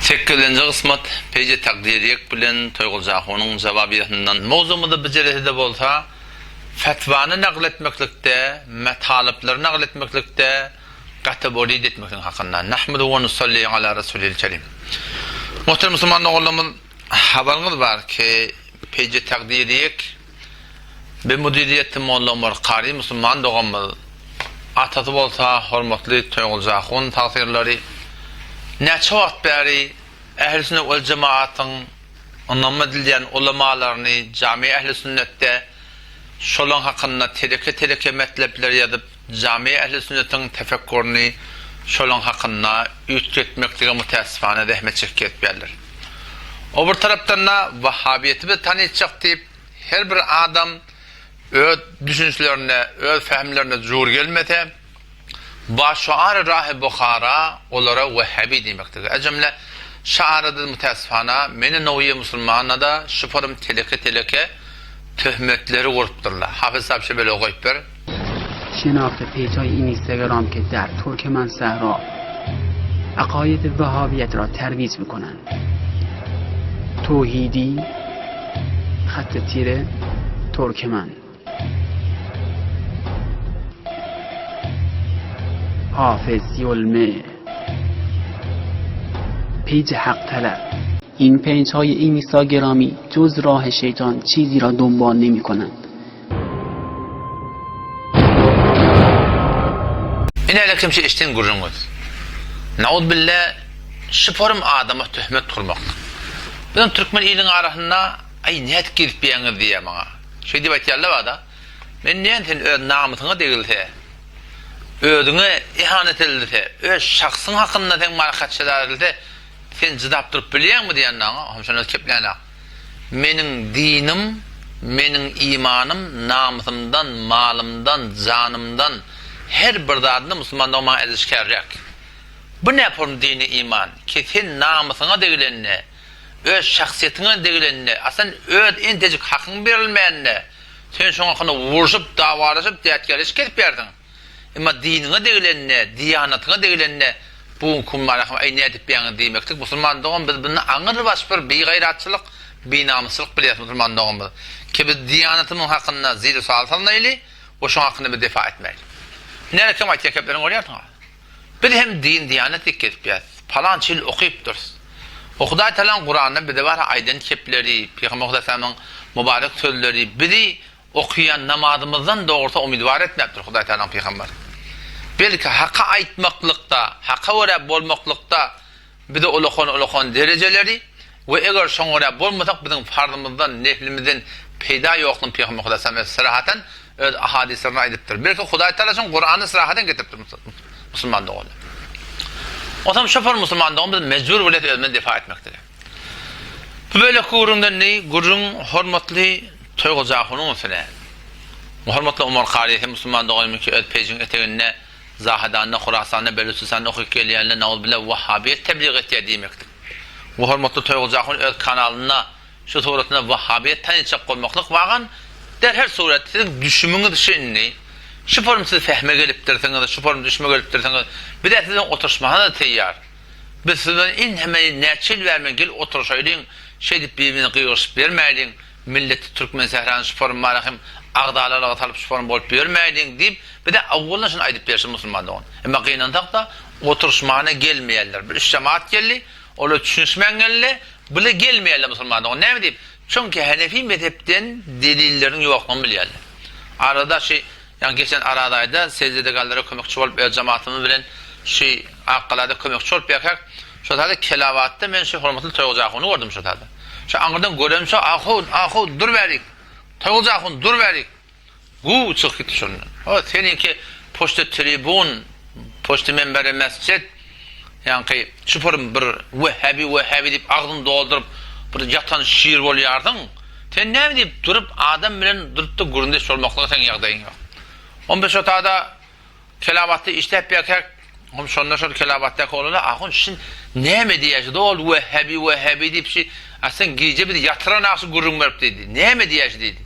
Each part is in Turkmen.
8-nji kysmat peýje takdiriyek bilen toýguljakynyň jababiyetinden mowzumyda bijerede bolsa fetvany naql etmeklikde, metalipleri naql etmeklikde kategori etmekden hakynda. Nahmadu we nusalli ala rasulil kerim. Muhterem Müslüman oğlumuz habarınız var ki peýje takdiriyek be müdiriýeti mollalar qari Müslüman dogamy atatı bolsa hormatly toýguljakyn taýsirleri neçe wagt beri Ehl-i Sünnet we Cemaat'ın anlam edilýän ulamalarını cami Ehl-i Sünnetde şolun hakynda tereke metlepler ýazyp cami Ehl-i Sünnetiň tefekkurny şolun hakynda üýtgetmekdige mutassifana zähmet çekip berler. O bir tarapdan da Wahhabiyeti bir tanıýjak diýip her bir adam öz düşünçlerine, öz fehmlerine zor gelmese başşaar Rahib Bukhara olara Wahhabi diýmekdir. Ejemle şaarada mutassifana meni nowy musulmana da şuparum teleke töhmetleri gorupdurlar. Hafiz sahip şebele goýup ber. شناخت پیج‌های این اینستاگرام که در ترکمن صحرا عقاید وهابیت را ترویج می‌کنند. توحیدی خط تیره ترکمن، حافظ یلمه، پیج حق طلب. این پیج‌های اینستاگرامی جز راه شیطان چیزی را دنبال نمی‌کنند. Ine kimse işten gurrunuz. Naud billah şıparım adama töhmet kurmak. Ben Türkmen ilin arasında ay niyet girip beğenir diye bana. Şey diye batıyarlar var da. Men niyetin öz namıtına değilse, özüne ihanet edilse, öz şahsın hakkında sen marakaççılar edilse, sen cıdap durup biliyor mu diyen bana? Hamşanız kepleyen menin dinim, menin imanım, namıtımdan, malımdan, canımdan, her bir dadını Müslümandan bana ezişkerrek. Bu ne yapalım dini iman? Ki sen namusuna değilenine, öz şahsiyetine değilenine, aslında öz intecik hakkın verilmeyenine, sen şuna hakkında vuruşup, davalaşıp, diyetgeriş gelip verdin. Ama dinine değilenine, diyanetine değilenine, bu kumlar ay ne edip beyanı demektik. Müslümandan biz bunu anır başpır, bir gayratçılık, bir namusçılık biliyoruz Müslümandan. Ki biz diyanetimin hakkında zil-i saltalına ili, o şun hakkında bir defa etmeyiz. Nere kim ayet yakıplarını görüyorsun? Bir hem din diyanet dikkat etmez. Falan çil okuyup dursun. Okuday talan Kur'an'da bir de var aydın kepleri, Peygamber Aleyhisselam'ın mübarek sözleri, biri okuyan namazımızdan doğrusa umidvar etmektir Huday talan Peygamber. Belki hakka aitmaklıkta, hakka oraya bolmaklıkta bir de olukon dereceleri ve eğer şun oraya bolmasak bizim farzımızdan, neflimizden peyda yokluğun Peygamber Aleyhisselam'a sırahaten öz ahadislerini aydiptir. Belki Huday Teala'nın Kur'an'ı sırahaten getiriptir Müslüman'da olur. O zaman şoför Müslüman'da biz mecbur bilet özmen defa etmektir. Bu böyle kurundan ne? Gurun hormatlı toyguljakynyň üstüne. Hormatly Umar Qari Müslüman'da olmak ki öz pejin eteğine Zahadan'da, Khurasan'da, Belusistan'da okuyup gelýänler naul billah Wahhabiyet tebliğ etdiýär diýmekdir. Bu hormatly toyguljakyn öz kanalyna şu suratına Wahhabiyet tanıçak koymaklyk bagan der her suretde düşümüňiz şeýni şu form siz fehme gelipdirsiňiz, şu form düşme gelipdirsiňiz. Bir de sizin oturuşmaňa da teýýar. Biz sizden in hemen näçil bermen gel oturşaýdyň, şey dip birbirine gıýyşyp bermäýdiň, milleti Türkmen Sehran şu form marahym agdalara talyp şu form bolup bermäýdiň diýip bir de awwaldan şunu aýdyp bersin musulmanlar. Emma gynantakda oturuşmaňa gelmeýärler. Bir üç cemaat geldi, olar düşünşmän geldi, bile gelmeýärler musulmanlar. Näme diýip? Çünkü Hanefi mezhepten delillerin yokluğunu bilýärler. Arada yani geçen aradayda secdedegallere kömekçi bolup cemaatimiz bilen akkalada kömekçi bolup ýakak. Şotada kelavatda men şu hormatly toýguljakyny gördüm şotada. Şu aňyrdan göremse ahu dur berik. Toýguljakyn dur berik. Bu çykyp gitdi şondan. O seninki poçta tribun, poçta menberi mescid yani şu form bir Wahhabi diýip agdyny doldurup bir yatan şiir bolýardyň. Sen näme diýip durup adam bilen durup da gurunda sormaklyga sen ýagdaýyň ýok. 15 otada kelabatda işläp ýakak, şonda şol kelabatda kolala ahun şin näme diýär? Dol Wahhabi diýip aslında gece bir yatıran aşy gurun berip dedi. Näme diýär dedi.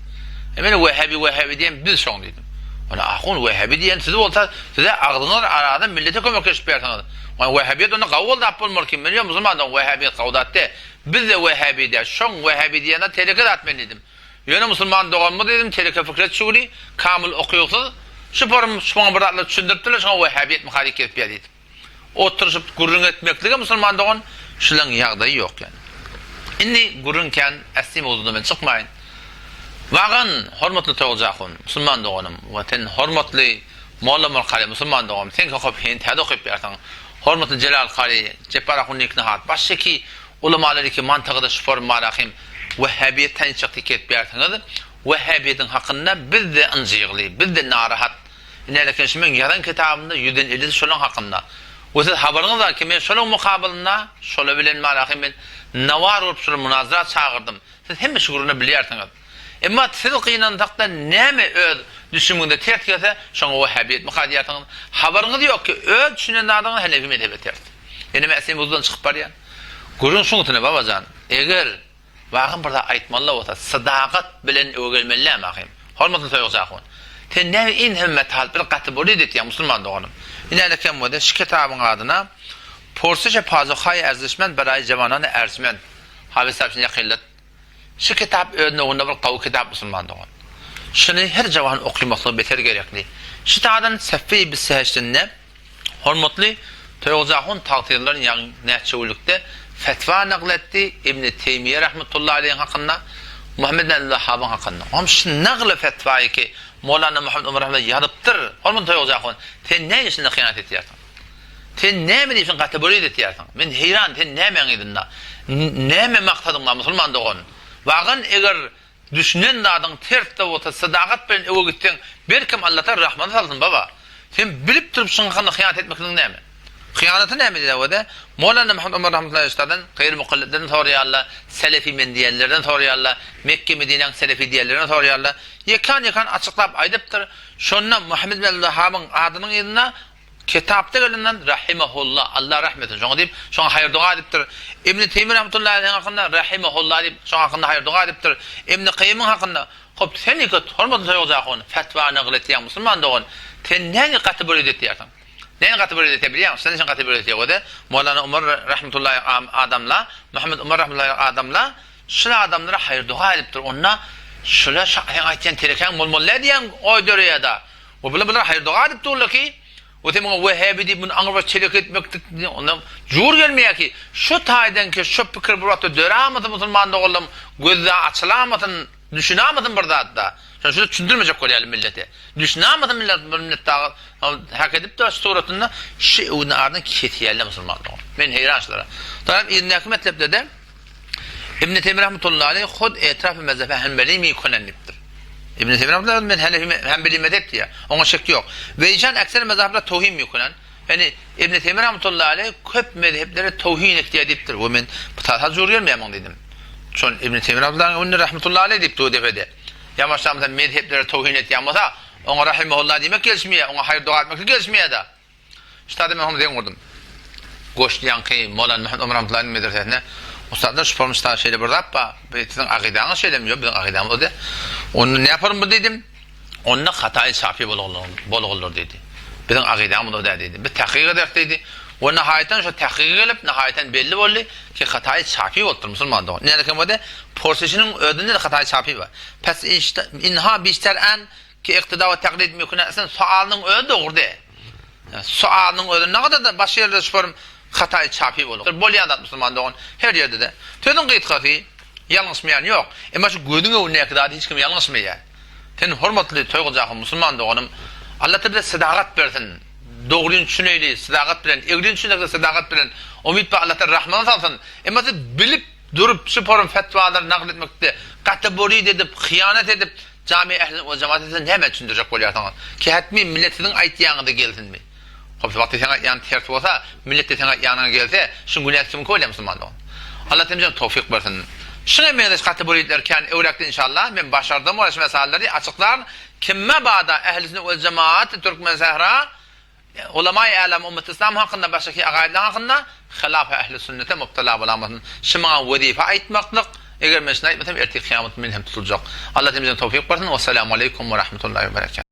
Emine Wahhabi diýen biz şoň dedim. Ona ahun Vehhabi diyen siz olsa size ağzınız aradan millete kömekleşip bertiniz. Ona Vehhabiyet onu qavul da bolmur kim biliyor musulmandan Vehhabiyet qavdatda. Biz de Vehhabi de şoň Vehhabi diyene teleke atmen dedim. Yöne musulman doğanmı dedim teleke fikret şuuri kamil okuyorsunuz. Şu forum şoň bir atla düşündirdiler şoň Vehhabiyet muhalif etip dedim. Oturup gurrun etmeklige musulman doğan şulan ýagdaýy ýok yani. Indi gurrunken asli mowzudan çykmaýyn. Wagan hormatly toğjaqyn musulman doğanım we ten hormatly Molla Qari musulman doğanım sen hop hen täze okuyup bersen hormatly Celal Qari Jepara Niknahat başşaki ulamalar ki mantıqda şu form marahim Vehhabiyet tançyk ket berseňiz Vehhabiyetin hakynda biz de ynjyqly biz de narahat nälekin şu men ýazan kitabymda 150 şolan hakynda o siz habaryňyz bar ki men şolan mukabilynda şola bilen marahim men nawar bolup şu münazara çağırdım siz hemme şuguruny bilýärsiňiz. Emma tilqinan taqda näme öz düşümünde tertkese şoňa Vehhabiyet muqaddiýatyň habaryňyz ýok ki öz düşünen adagyň Hanefi mezhebine tert. Ýene mäsem buzdan çykyp barýan. Gurun şuňytyny babajan eger wagyn birde aýtmaly bolsa sadaqat bilen ögelmeli mahim. Hormatly toýgusaqyn. Ten näme in himmet hal bir gaty boli diýär musulman doganym. Ýene-lekem bu da şu kitabyň adyna Porsice Pazuhay Erzişmen Berayi Cevanan Erzmen Habisapçyny ýakyllat. Şu kitap öňünde bir gawy kitap musulman dogan. Şuny her jawan okumakly beter gerekli. Şu taýdan Seffi bisehşinde hormatly toýgusaqyn taqdirlerini ýa näçewilikde fetva naqletdi İbn Teymiyye rahmetullahi aleyh hakynda Muhammed bin Wahhab'ın hakynda. Am şu naql fetwaýy ki Mevlana Muhammed Umar rahmetullah ýadypdyr. Hormatly toýgusaqyn sen näme üçin hyýanat etýärsiň? Sen näme üçin kategori etýärsiň? Men heýran sen näme edinda? Näme maksadyňla musulman dogan? Wagyn eger düşünen dadyň tertde bolsa sadaqat bilen öwe gitdiň berkim Allah'tan rahmat salsın baba. Sen bilip durup şuňa hyýanat etmekdiň näme? Hıyanatı näme diýär? Mevlana Muhammed Umar rahmetullahi ustadan gaýr muqallidden soraýarlar, selefi men diýenlerden soraýarlar, Mekke Medineň selefi diýenlerden soraýarlar. Ýekan açyklap aýdypdyr. Şondan Muhammed bin Wahhab'ın adynyň ýerine kitapda gelenden rahimahullah Allah rahmetin şoňa diýip şoňa haýır dua edipdir. İbn Teymiyye rahmetullahi aleyh hakynda rahimahullah diýip şoňa hakynda haýır dua edipdir. İbn Qayyim'in hakynda hop seni hormatly toýgusaqyn fatwa naqletýän musulman dogan sen näme gaty böle diýärsiň? Näme gaty böle diýär? Sen näme gaty böle diýär? Mevlana Umar rahmetullahi adamla Muhammed Umar rahmetullahi adamla şu adamlara haýır dua edipdir. Onna şular aýtýan tereken molmolla diýen oýdurýada. O bilen haýır dua edipdir ki o temin Vehhabi diýip bunu aňyr çelek etmekdi. Ondan jur gelmeýär ki şu taýdan ki şu pikir buratda döramady musulman dogalym gözde açylamadyn düşünamadyn bir zatda. Şunu düşündirmejek bolýar millete. Düşünamadyn millet dağı hak edip de suratynda şu onu ardan ketýärler musulman dogan. Men heýrançlara. Taýdan izni metlebde de İbn Teymiyye rahmetullahi aleyh hud etraf mezhebi Hanbeli mi konanipdir. İbn Teymiyye rahmetullahi men Hanbeli mezhep diýär. Oňa şek ýok. Ve ýan ekser mezhepler tawhid mi konan? Yani İbn Teymiyye rahmetullahi aleyh köp mezheplere tawhid etdiýärdir. Bu men ta jur gelmeýän dedim. Şon İbn Teymiyye rahmetullahi aleyh diýip tu defede. Yamaşlamda mezheplere tawhid etdiýän bolsa, oňa rahimahullah diýmek gelişmeýär, oňa haýır dua etmek gelişmeýär da. Ştada men onu diýen Goşlayan ki Mevlana Muhammed Umar rahmetullahi medresesine ustalar şu formuşta şeyle bir rappa sizin akidanız söylemiyor bizim akidamız o da onu ne yaparım bu dedim onunla hatayı safi bol olur dedi bizim akidamız o da dedi bir tahkik eder dedi o nihayeten şu tahkik gelip nihayeten belli oldu ki hatayı safi oldu musulman da ne demek bu da porsesinin ödünde de hatayı safi var pes işte inha bişter'an ki iktida ve taklit mümkün esen sualının ödü doğru de sualının ödü ne kadar da başarılı şu hatayı çapı olur. Bolýan musulman dogan her ýerde de. Tödün gytgaty ýalňysmaýan ýok. Emma şu gödüňe näkdady hiç kim ýalňysmaýar. Sen hormatly toýgujak musulman doganym Allah Teala sadagat bersin. Dogryny düşüneýli, sadagat bilen, egrin düşünekde sadagat bilen umid ba Allah Teala rahmat salsın. Emma bilip durup şu form fetwalar naql etmekde kategori edip, hıyanet edip cami ehli ve cemaatine näme düşündirjek bolýarsyň? Ki hatmy milletiniň aýtýanyda gelsinmi? Hop vakti sana yan ters olsa millet sana yanına gelse şu günah kim koyar musulman dogan. Allah temizden tawfik bersin. Şuna medes kategorilerken öwrekde inşallah men başardım o meseleleri açıklar. Kimme bada ehli ve cemaat Türkmen Sahra ulema-i alam ummet İslam hakkında başka agaidler hakkında hilaf ehli sünnete mubtala bolamazın. Şuna vazife aýtmaklyk eger mesele aýtmasam erti kıyamet men hem tutulacak. Allah temizden tawfik bersin. Vesselamu aleykum ve rahmetullahi ve berekatuhu.